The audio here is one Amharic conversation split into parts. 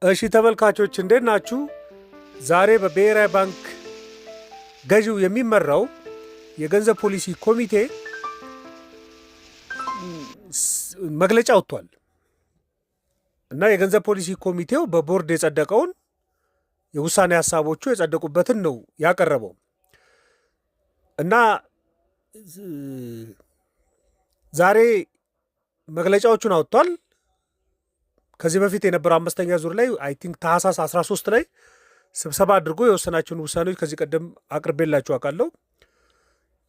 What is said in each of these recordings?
እሺ ተመልካቾች እንዴት ናችሁ? ዛሬ በብሔራዊ ባንክ ገዢው የሚመራው የገንዘብ ፖሊሲ ኮሚቴ መግለጫ ወጥቷል እና የገንዘብ ፖሊሲ ኮሚቴው በቦርድ የጸደቀውን የውሳኔ ሀሳቦቹ የጸደቁበትን ነው ያቀረበው እና ዛሬ መግለጫዎቹን አወጥቷል። ከዚህ በፊት የነበረው አምስተኛ ዙር ላይ አይ ቲንክ ታህሳስ 13 ላይ ስብሰባ አድርጎ የወሰናቸውን ውሳኔዎች ከዚህ ቀደም አቅርቤላችሁ አውቃለሁ።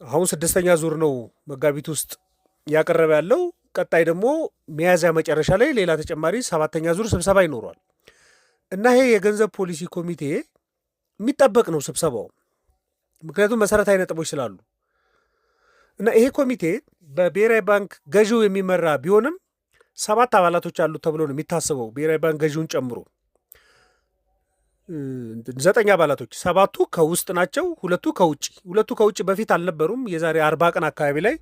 አሁን ስድስተኛ ዙር ነው መጋቢት ውስጥ ያቀረበ ያለው። ቀጣይ ደግሞ ሚያዝያ መጨረሻ ላይ ሌላ ተጨማሪ ሰባተኛ ዙር ስብሰባ ይኖሯል እና ይሄ የገንዘብ ፖሊሲ ኮሚቴ የሚጠበቅ ነው ስብሰባው፣ ምክንያቱም መሰረታዊ ነጥቦች ስላሉ እና ይሄ ኮሚቴ በብሔራዊ ባንክ ገዢው የሚመራ ቢሆንም 7 አባላቶች አሉት ተብሎ ነው የሚታሰበው። ብሔራዊ ባንክ ገዢውን ጨምሮ 9 አባላቶች፣ 7ቱ ከውስጥ ናቸው፣ 2ቱ ከውጭ። 2ቱ ከውጭ በፊት አልነበሩም። የዛሬ 40 ቀን አካባቢ ላይ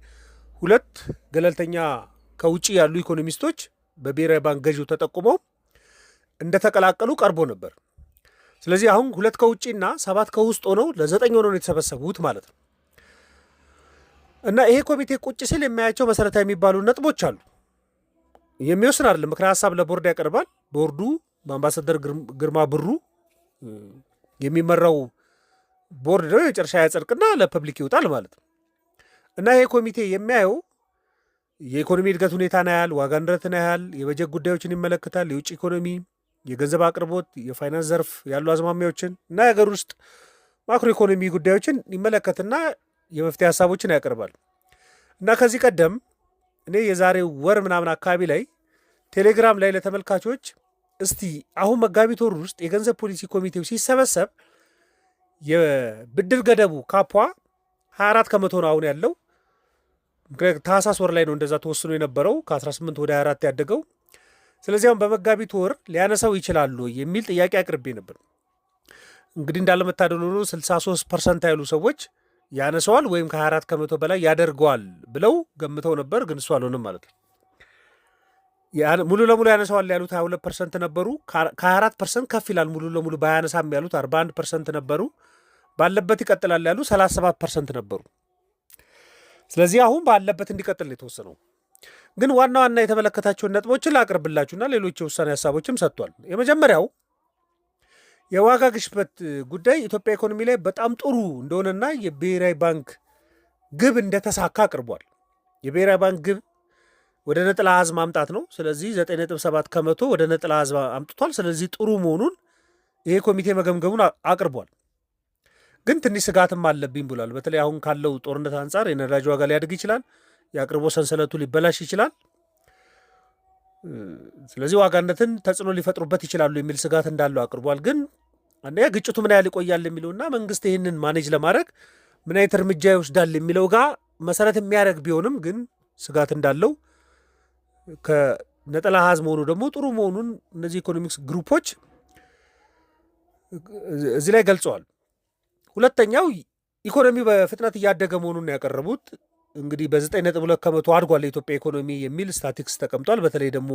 2 ገለልተኛ ከውጭ ያሉ ኢኮኖሚስቶች በብሔራዊ ባንክ ገዢው ተጠቁመው እንደተቀላቀሉ ቀርቦ ነበር። ስለዚህ አሁን 2 ከውጭና 7 ከውስጥ ሆነው ለ9 ሆነው ነው የተሰበሰቡት ማለት ነው እና ይሄ ኮሚቴ ቁጭ ሲል የሚያያቸው መሰረታዊ የሚባሉ ነጥቦች አሉ። የሚወስን አይደለም፣ ምክረ ሀሳብ ለቦርድ ያቀርባል። ቦርዱ በአምባሳደር ግርማ ብሩ የሚመራው ቦርድ ነው የመጨረሻ ያጸድቅና ለፐብሊክ ይወጣል ማለት ነው እና ይሄ ኮሚቴ የሚያየው የኢኮኖሚ እድገት ሁኔታን ያህል፣ ዋጋ ንረትን ያህል፣ የበጀት ጉዳዮችን ይመለከታል፣ የውጭ ኢኮኖሚ፣ የገንዘብ አቅርቦት፣ የፋይናንስ ዘርፍ ያሉ አዝማሚያዎችን እና የሀገር ውስጥ ማክሮ ኢኮኖሚ ጉዳዮችን ይመለከትና የመፍትሄ ሀሳቦችን ያቀርባል እና ከዚህ ቀደም እኔ የዛሬ ወር ምናምን አካባቢ ላይ ቴሌግራም ላይ ለተመልካቾች እስቲ አሁን መጋቢት ወር ውስጥ የገንዘብ ፖሊሲ ኮሚቴው ሲሰበሰብ የብድር ገደቡ ካፖ 24 ከመቶ ነው አሁን ያለው። ምክንያቱም ታህሳስ ወር ላይ ነው እንደዛ ተወስኖ የነበረው ከ18 ወደ 24 ያደገው። ስለዚህ አሁን በመጋቢት ወር ሊያነሳው ይችላሉ የሚል ጥያቄ አቅርቤ ነበር። እንግዲህ እንዳለመታደል ሆኖ 63% ያሉ ሰዎች ያነሰዋል ወይም ከ24 ከመቶ በላይ ያደርገዋል ብለው ገምተው ነበር፣ ግን እሱ አልሆንም ማለት ነው። ሙሉ ለሙሉ ያነሰዋል ያሉት 22% ነበሩ። ከ24% ከፍ ይላል ሙሉ ለሙሉ ባያነሳም ያሉት 41% ነበሩ። ባለበት ይቀጥላል ያሉ 37% ነበሩ። ስለዚህ አሁን ባለበት እንዲቀጥል የተወሰነው ግን ዋና ዋና የተመለከታቸውን ነጥቦችን ላቅርብላችሁና ሌሎች የውሳኔ ሀሳቦችም ሰጥቷል። የመጀመሪያው የዋጋ ግሽበት ጉዳይ ኢትዮጵያ ኢኮኖሚ ላይ በጣም ጥሩ እንደሆነና የብሔራዊ ባንክ ግብ እንደተሳካ አቅርቧል። የብሔራዊ ባንክ ግብ ወደ ነጠላ አሃዝ ማምጣት ነው። ስለዚህ 9.7 ከመቶ ወደ ነጠላ አሃዝ አምጥቷል። ስለዚህ ጥሩ መሆኑን ይሄ ኮሚቴ መገምገሙን አቅርቧል። ግን ትንሽ ስጋትም አለብኝ ብሏል። በተለይ አሁን ካለው ጦርነት አንጻር የነዳጅ ዋጋ ሊያድግ ይችላል፣ የአቅርቦት ሰንሰለቱ ሊበላሽ ይችላል። ስለዚህ ዋጋነትን ተጽዕኖ ሊፈጥሩበት ይችላሉ የሚል ስጋት እንዳለው አቅርቧል። ግን አንደኛ ግጭቱ ምን ያህል ይቆያል የሚለውና መንግስት ይህንን ማኔጅ ለማድረግ ምን አይነት እርምጃ ይወስዳል የሚለው ጋር መሰረት የሚያደርግ ቢሆንም ግን ስጋት እንዳለው ከነጠላ አሃዝ መሆኑ ደግሞ ጥሩ መሆኑን እነዚህ ኢኮኖሚክስ ግሩፖች እዚህ ላይ ገልጸዋል። ሁለተኛው ኢኮኖሚ በፍጥነት እያደገ መሆኑን ያቀረቡት እንግዲህ በ9.2 ከመቶ አድጓል የኢትዮጵያ ኢኮኖሚ የሚል ስታቲክስ ተቀምጧል። በተለይ ደግሞ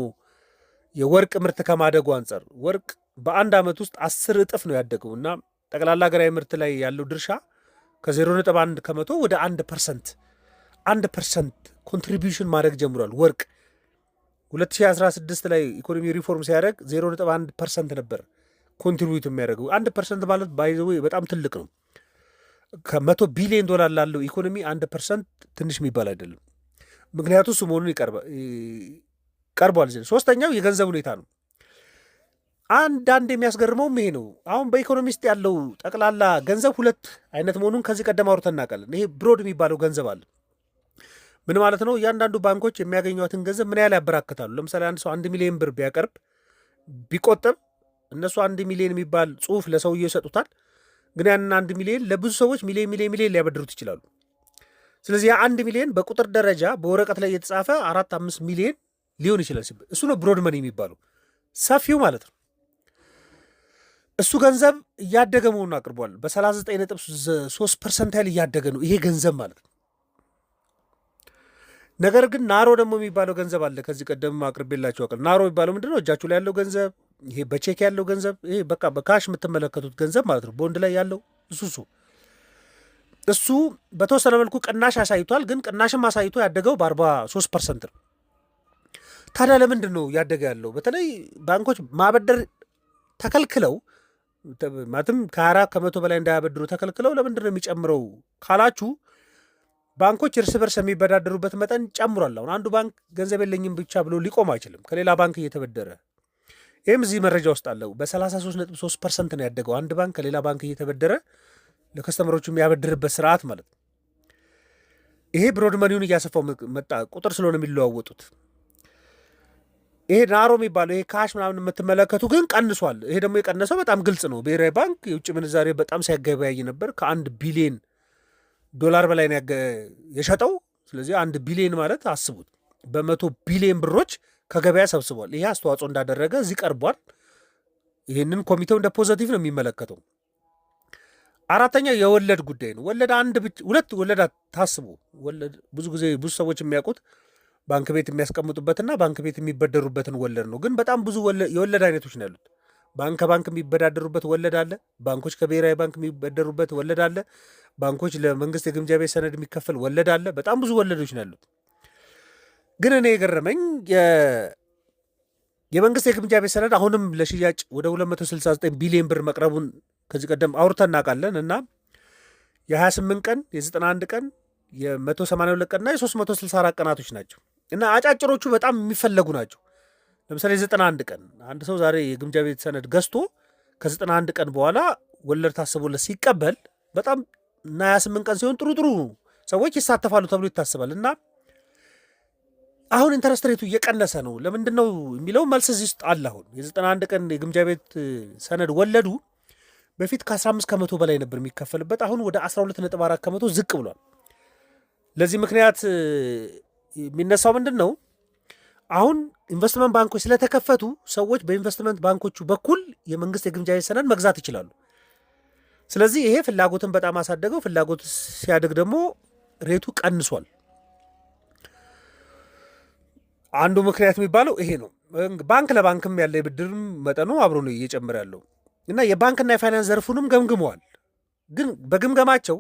የወርቅ ምርት ከማደጉ አንጻር ወርቅ በአንድ ዓመት ውስጥ 10 እጥፍ ነው ያደገው እና ጠቅላላ ሀገራዊ ምርት ላይ ያለው ድርሻ ከ0.1 ከመቶ ወደ 1% ኮንትሪቢዩሽን ማድረግ ጀምሯል። ወርቅ 2016 ላይ ኢኮኖሚ ሪፎርም ሲያደርግ 0.1% ነበር ኮንትሪቢዩት የሚያደርገው። 1% ማለት ባይዘው በጣም ትልቅ ነው። ከ100 ቢሊዮን ዶላር ላለው ኢኮኖሚ 1% ትንሽ የሚባል አይደለም። ምክንያቱ እሱ መሆኑን ቀርቧል። ሶስተኛው የገንዘብ ሁኔታ ነው። አንዳንድ የሚያስገርመውም ይሄ ነው። አሁን በኢኮኖሚስት ያለው ጠቅላላ ገንዘብ 2 አይነት መሆኑን ከዚህ ቀደም አውርተን እናውቃለን። ይሄ ብሮድ የሚባለው ገንዘብ አለ። ምን ማለት ነው? እያንዳንዱ ባንኮች የሚያገኟትን ገንዘብ ምን ያህል ያበራክታሉ። ለምሳሌ አንድ ሰው 1 ሚሊዮን ብር ቢያቀርብ ቢቆጥብ እነሱ 1 ሚሊዮን የሚባል ጽሁፍ ለሰውየው ይሰጡታል። ግን ያንን 1 ሚሊዮን ለብዙ ሰዎች ሚሊዮን ሊያበድሩት ይችላሉ። ስለዚህ ያ 1 ሚሊዮን በቁጥር ደረጃ በወረቀት ላይ የተጻፈ 4-5 ሚሊዮን ሊሆን ይችላል። እሱ ነው ብሮድ መኒ የሚባለው ሰፊው ማለት ነው። እሱ ገንዘብ እያደገ መሆኑን አቅርቧል። በ39.3% ያህል እያደገ ነው ይሄ ገንዘብ ማለት ነው። ነገር ግን ናሮ ደግሞ የሚባለው ገንዘብ አለ። ከዚህ ቀደም አቅርቤላችሁ አውቃለሁ። ናሮ የሚባለው ምንድነው? እጃችሁ ላይ ያለው ገንዘብ ይሄ በቼክ ያለው ገንዘብ ይሄ በቃ በካሽ የምትመለከቱት ገንዘብ ማለት ነው። ቦንድ ላይ ያለው እሱ በተወሰነ መልኩ ቅናሽ አሳይቷል። ግን ቅናሽም አሳይቶ ያደገው በ43% ነው። ታዲያ ለምንድን ነው ያደገ ያለው? በተለይ ባንኮች ማበደር ተከልክለው ማለትም ከ24 ከመቶ በላይ እንዳያበድሩ ተከልክለው ለምንድን ነው የሚጨምረው ካላችሁ ባንኮች እርስ በርስ የሚበዳደሩበት መጠን ጨምሯል። አሁን አንዱ ባንክ ገንዘብ የለኝም ብቻ ብሎ ሊቆም አይችልም ከሌላ ባንክ እየተበደረ። ይህም እዚህ መረጃ ውስጥ አለው። በ33.3% ነው ያደገው አንድ ባንክ ከሌላ ባንክ እየተበደረ ለከስተመሮቹ የሚያበድርበት ስርዓት ማለት ነው። ይሄ ብሮድ መኒውን እያሰፋው መጣ። ቁጥር ስለሆነ የሚለዋወጡት ይሄ ናሮ የሚባለው ይሄ ካሽ ምናምን የምትመለከቱ ግን ቀንሷል። ይሄ ደግሞ የቀነሰው በጣም ግልጽ ነው። ብሔራዊ ባንክ የውጭ ምንዛሬ በጣም ሲያገበያይ ነበር። ከ1 ቢሊዮን ዶላር በላይ ነው የሸጠው። ስለዚህ 1 ቢሊዮን ማለት አስቡት፣ በ100 ቢሊዮን ብሮች ከገበያ ሰብስቧል። ይሄ አስተዋጽኦ እንዳደረገ እዚህ ቀርቧል። ይህንን ኮሚቴው እንደ ፖዘቲቭ ነው የሚመለከተው። አራተኛው የወለድ ጉዳይ ነው። ወለድ ሁለት ወለድ ታስቡ። ወለድ ብዙ ጊዜ ብዙ ሰዎች የሚያውቁት ባንክ ቤት የሚያስቀምጡበትና ባንክ ቤት የሚበደሩበትን ወለድ ነው። ግን በጣም ብዙ የወለድ አይነቶች ነው ያሉት። ባንክ ከባንክ የሚበዳደሩበት ወለድ አለ። ባንኮች ከብሔራዊ ባንክ የሚበደሩበት ወለድ አለ። ባንኮች ለመንግስት የግምጃ ቤት ሰነድ የሚከፈል ወለድ አለ። በጣም ብዙ ወለዶች ነው ያሉት። ግን እኔ የገረመኝ የመንግስት የግምጃ ቤት ሰነድ አሁንም ለሽያጭ ወደ 269 ቢሊዮን ብር መቅረቡን ከዚህ ቀደም አውርተን እናውቃለን። እና የ28 ቀን የ91 ቀን የ182 ቀንና የ364 ቀናቶች ናቸው። እና አጫጭሮቹ በጣም የሚፈለጉ ናቸው። ለምሳሌ 91 ቀን አንድ ሰው ዛሬ የግምጃ ቤት ሰነድ ገዝቶ ከ91 ቀን በኋላ ወለድ ታስቦለት ሲቀበል በጣም እና 28 ቀን ሲሆን ጥሩ ሰዎች ይሳተፋሉ ተብሎ ይታሰባል። እና አሁን ኢንተረስት ሬቱ እየቀነሰ ነው። ለምንድን ነው የሚለው መልስ እዚህ ውስጥ አለ። አሁን የ91 ቀን የግምጃ ቤት ሰነድ ወለዱ በፊት ከ15 ከመቶ በላይ ነበር የሚከፈልበት። አሁን ወደ 12.4 ከመቶ ዝቅ ብሏል። ለዚህ ምክንያት የሚነሳው ምንድን ነው? አሁን ኢንቨስትመንት ባንኮች ስለተከፈቱ ሰዎች በኢንቨስትመንት ባንኮቹ በኩል የመንግስት የግምጃ ቤት ሰነድ መግዛት ይችላሉ። ስለዚህ ይሄ ፍላጎትን በጣም አሳደገው። ፍላጎት ሲያድግ ደግሞ ሬቱ ቀንሷል። አንዱ ምክንያት የሚባለው ይሄ ነው። ባንክ ለባንክም ያለ የብድርም መጠኑ አብሮ ነው እየጨመረ ያለው እና የባንክና የፋይናንስ ዘርፉንም ገምግመዋል። ግን በግምገማቸው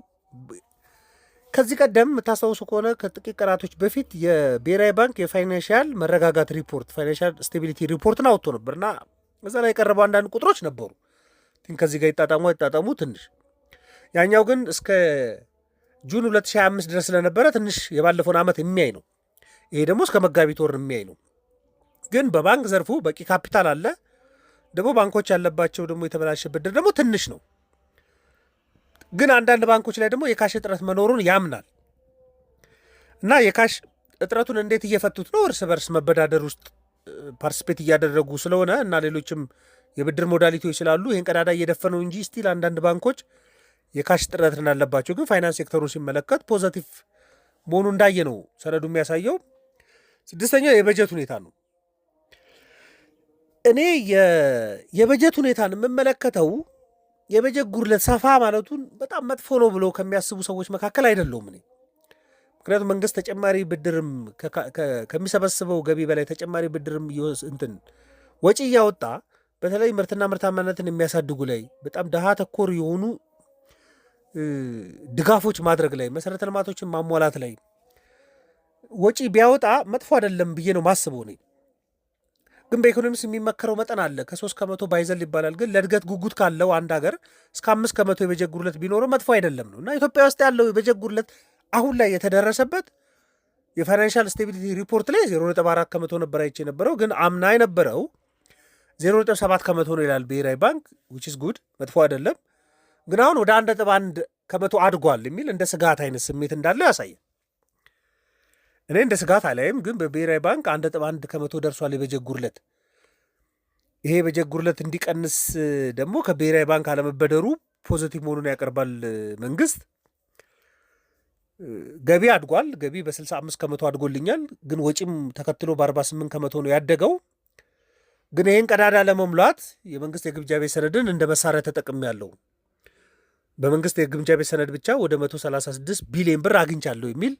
ከዚህ ቀደም የምታስታውሱ ከሆነ ከጥቂት ቀናቶች በፊት የብሔራዊ ባንክ የፋይናንሻል መረጋጋት ሪፖርት ፋይናንሻል ስቴቢሊቲ ሪፖርትን አውጥቶ ነበር እና እዛ ላይ የቀረቡ አንዳንድ ቁጥሮች ነበሩ። ከዚህ ጋር ይጣጣሙ ትንሽ። ያኛው ግን እስከ ጁን 2025 ድረስ ስለነበረ ትንሽ የባለፈውን ዓመት የሚያይ ነው። ይሄ ደግሞ እስከ መጋቢት ወር የሚያይ ነው። ግን በባንክ ዘርፉ በቂ ካፒታል አለ። ደግሞ ባንኮች ያለባቸው ደግሞ የተበላሸ ብድር ደግሞ ትንሽ ነው። ግን አንዳንድ ባንኮች ላይ ደግሞ የካሽ እጥረት መኖሩን ያምናል እና የካሽ እጥረቱን እንዴት እየፈቱት ነው? እርስ በርስ መበዳደር ውስጥ ፓርቲስፔት እያደረጉ ስለሆነ እና ሌሎችም የብድር ሞዳሊቲዎች ስላሉ ይህን ቀዳዳ እየደፈነው እንጂ ስቲል አንዳንድ ባንኮች የካሽ እጥረት እንዳለባቸው ግን ፋይናንስ ሴክተሩን ሲመለከት ፖዘቲቭ መሆኑ እንዳየ ነው ሰነዱ የሚያሳየው። ስድስተኛው የበጀት ሁኔታ ነው። እኔ የበጀት ሁኔታን የምመለከተው የበጀት ጉድለት ሰፋ ማለቱን በጣም መጥፎ ነው ብሎ ከሚያስቡ ሰዎች መካከል አይደለሁም እኔ። ምክንያቱም መንግስት ተጨማሪ ብድርም ከሚሰበስበው ገቢ በላይ ተጨማሪ ብድርም ወጪ እያወጣ በተለይ ምርትና ምርታማነትን የሚያሳድጉ ላይ በጣም ድሃ ተኮር የሆኑ ድጋፎች ማድረግ ላይ መሰረተ ልማቶችን ማሟላት ላይ ወጪ ቢያወጣ መጥፎ አይደለም ብዬ ነው ማስበው እኔ። ግን በኢኮኖሚክስ የሚመከረው መጠን አለ። ከ3 ከመቶ ባይዘል ይባላል። ግን ለእድገት ጉጉት ካለው አንድ ሀገር እስከ 5 ከመቶ የበጀት ጉድለት ቢኖረው መጥፎ አይደለም ነው እና ኢትዮጵያ ውስጥ ያለው የበጀት ጉድለት አሁን ላይ የተደረሰበት የፋይናንሻል ስቴቢሊቲ ሪፖርት ላይ 0.4 ከመቶ ነበር አይቼ የነበረው። ግን አምና የነበረው 0.7 ከመቶ ነው ይላል ብሔራዊ ባንክ which is good መጥፎ አይደለም። ግን አሁን ወደ 1.1 ከመቶ አድጓል የሚል እንደ ስጋት አይነት ስሜት እንዳለው ያሳያል። እኔ እንደ ስጋት አላይም። ግን በብሔራዊ ባንክ 1.1 ከመቶ ደርሷል የበጀት ጉድለት። ይሄ የበጀት ጉድለት እንዲቀንስ ደግሞ ከብሔራዊ ባንክ አለመበደሩ ፖዚቲቭ መሆኑን ያቀርባል መንግስት። ገቢ አድጓል። ገቢ በ65 ከመቶ አድጎልኛል። ግን ወጪም ተከትሎ በ48 ከመቶ ነው ያደገው። ግን ይህን ቀዳዳ ለመሙላት የመንግስት የግምጃ ቤት ሰነድን እንደ መሳሪያ ተጠቅም ያለው በመንግስት የግምጃ ቤት ሰነድ ብቻ ወደ 136 ቢሊዮን ብር አግኝቻለሁ የሚል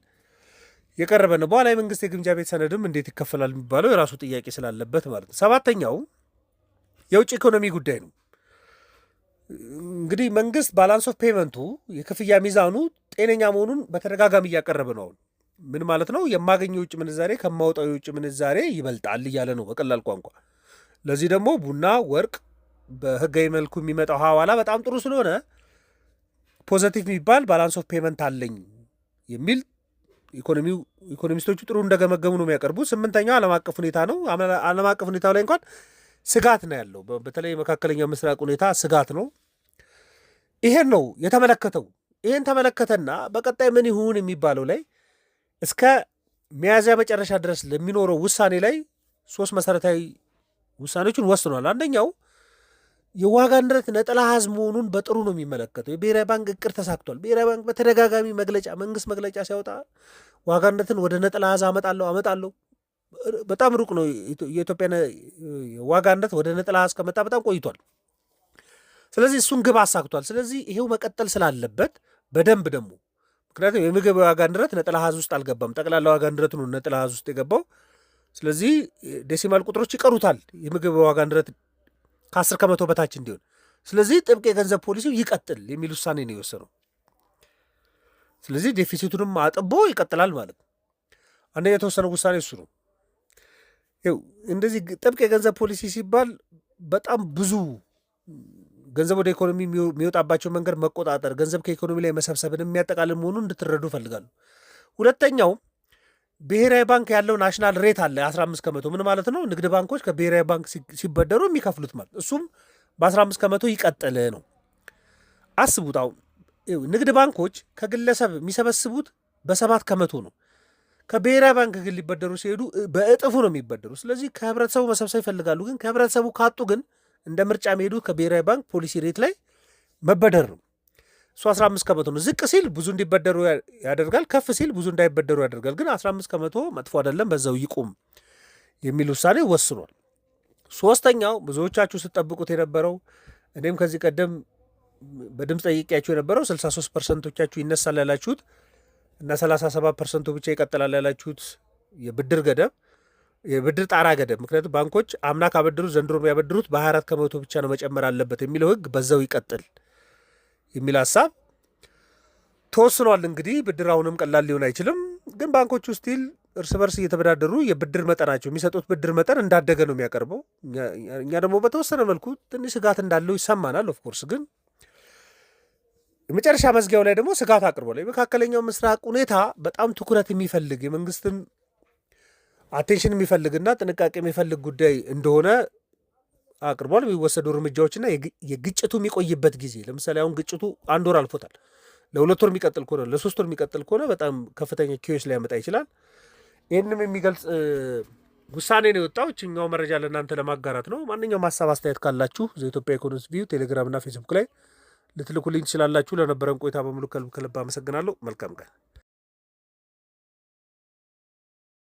የቀረበ ነው። በኋላ የመንግስት የግምጃ ቤት ሰነድም እንዴት ይከፈላል የሚባለው የራሱ ጥያቄ ስላለበት ማለት ነው። ሰባተኛው የውጭ ኢኮኖሚ ጉዳይ ነው። እንግዲህ መንግስት ባላንስ ኦፍ ፔመንቱ የክፍያ ሚዛኑ ጤነኛ መሆኑን በተደጋጋሚ እያቀረበ ነው። ምን ማለት ነው? የማገኘው የውጭ ምንዛሬ ከማውጣው የውጭ ምንዛሬ ይበልጣል እያለ ነው በቀላል ቋንቋ። ለዚህ ደግሞ ቡና፣ ወርቅ በህጋዊ መልኩ የሚመጣው ሐዋላ በጣም ጥሩ ስለሆነ ፖዘቲቭ የሚባል ባላንስ ኦፍ ፔመንት አለኝ የሚል ኢኮኖሚስቶቹ ጥሩ እንደገመገሙ ነው የሚያቀርቡት። ስምንተኛው ዓለም አቀፍ ሁኔታ ነው። ዓለም አቀፍ ሁኔታው ላይ እንኳን ስጋት ነው ያለው። በተለይ መካከለኛው ምስራቅ ሁኔታ ስጋት ነው። ይሄን ነው የተመለከተው። ይሄን ተመለከተና በቀጣይ ምን ይሁን የሚባለው ላይ እስከ ሚያዝያ መጨረሻ ድረስ ለሚኖረው ውሳኔ ላይ 3 መሰረታዊ ውሳኔዎችን ወስኗል። አንደኛው የዋጋ ንረት ነጠላ አሃዝ መሆኑን በጥሩ ነው የሚመለከተው። የብሔራዊ ባንክ እቅድ ተሳክቷል። ብሔራዊ ባንክ በተደጋጋሚ መንግስት መግለጫ ሲያወጣ ዋጋ ንረትን ወደ ነጠላ አሃዝ አመጣለሁ በጣም ሩቅ ነው። የኢትዮጵያ ዋጋ ንረት ወደ ነጠላ አሃዝ ከመጣ በጣም ቆይቷል። ስለዚህ እሱን ግብ አሳክቷል። ስለዚህ ይሄው መቀጠል ስላለበት በደንብ ደግሞ ምክንያቱም የምግብ ዋጋ ንረት ነጠላ አሃዝ ውስጥ አልገባም። ጠቅላላ ዋጋ ንረት ነው ነጠላ አሃዝ ውስጥ የገባው። ስለዚህ ዴሲማል ቁጥሮች ይቀሩታል የምግብ ዋጋ ንረት ከ10 ከመቶ በታች እንዲሆን። ስለዚህ ጥብቅ የገንዘብ ፖሊሲው ይቀጥል የሚል ውሳኔ ነው የወሰነው። ስለዚህ ዴፊሲቱንም አጥቦ ይቀጥላል ማለት ነው። አንደኛ የተወሰነው ውሳኔ እሱ ነው። እንደዚህ ጥብቅ የገንዘብ ፖሊሲ ሲባል በጣም ብዙ ገንዘብ ወደ ኢኮኖሚ የሚወጣባቸው መንገድ መቆጣጠር፣ ገንዘብ ከኢኮኖሚ ላይ መሰብሰብን የሚያጠቃልል መሆኑን እንድትረዱ ፈልጋሉ። ሁለተኛው ብሔራዊ ባንክ ያለው ናሽናል ሬት አለ 15 ከመቶ። ምን ማለት ነው? ንግድ ባንኮች ከብሔራዊ ባንክ ሲበደሩ የሚከፍሉት ማለት እሱም በ15 ከመቶ ይቀጥል ነው። አስቡት። አሁን ንግድ ባንኮች ከግለሰብ የሚሰበስቡት በ7 ከመቶ ነው። ከብሔራዊ ባንክ ግን ሊበደሩ ሲሄዱ በእጥፉ ነው የሚበደሩ። ስለዚህ ከህብረተሰቡ መሰብሰብ ይፈልጋሉ። ግን ከህብረተሰቡ ካጡ ግን እንደ ምርጫ የሚሄዱ ከብሔራዊ ባንክ ፖሊሲ ሬት ላይ መበደር ነው። እሱ 15 ከመቶ ነው። ዝቅ ሲል ብዙ እንዲበደሩ ያደርጋል፣ ከፍ ሲል ብዙ እንዳይበደሩ ያደርጋል። ግን 15 ከመቶ መጥፎ አይደለም፣ በዛው ይቁም የሚል ውሳኔ ወስኗል። ሶስተኛው ብዙዎቻችሁ ስትጠብቁት የነበረው እኔም ከዚህ ቀደም በድምፅ ጠይቄያችሁ የነበረው 63%ቶቻችሁ ይነሳል ያላችሁት እና 37%ቱ ብቻ ይቀጥላል ያላችሁት የብድር ጣራ ገደብ። ምክንያቱም ባንኮች አምና ካበድሩት ዘንድሮ የሚያበድሩት በ24 ከመቶ ብቻ ነው መጨመር አለበት የሚለው ህግ በዛው ይቀጥል የሚል ሀሳብ ተወስኗል። እንግዲህ ብድር አሁንም ቀላል ሊሆን አይችልም። ግን ባንኮቹ ስቲል እርስ በርስ እየተበዳደሩ የብድር መጠናቸው የሚሰጡት ብድር መጠን እንዳደገ ነው የሚያቀርበው። እኛ ደግሞ በተወሰነ መልኩ ትንሽ ስጋት እንዳለው ይሰማናል። ኦፍኮርስ ግን የመጨረሻ መዝጊያው ላይ ደግሞ ስጋት አቅርቧል። የመካከለኛው ምስራቅ ሁኔታ በጣም ትኩረት የሚፈልግ የመንግስትን አቴንሽን የሚፈልግና ጥንቃቄ የሚፈልግ ጉዳይ እንደሆነ አቅርቧል። የሚወሰዱ እርምጃዎችና የግጭቱ የሚቆይበት ጊዜ ለምሳሌ አሁን ግጭቱ 1 ወር አልፎታል። ለ2 ወር የሚቀጥል ከሆነ ለ3 ወር የሚቀጥል ከሆነ በጣም ከፍተኛ ኪዮስ ሊያመጣ ይችላል። ይህንም የሚገልጽ ውሳኔ ነው የወጣው። እችኛው መረጃ ለእናንተ ለማጋራት ነው። ማንኛውም ሀሳብ አስተያየት ካላችሁ ዘኢትዮጵያ ኢኮኖሚስት ቪው ቴሌግራምና ፌስቡክ ላይ ልትልኩልኝ ትችላላችሁ። ለነበረን ቆይታ በሙሉ ከልብ አመሰግናለሁ። መልካም ቀን።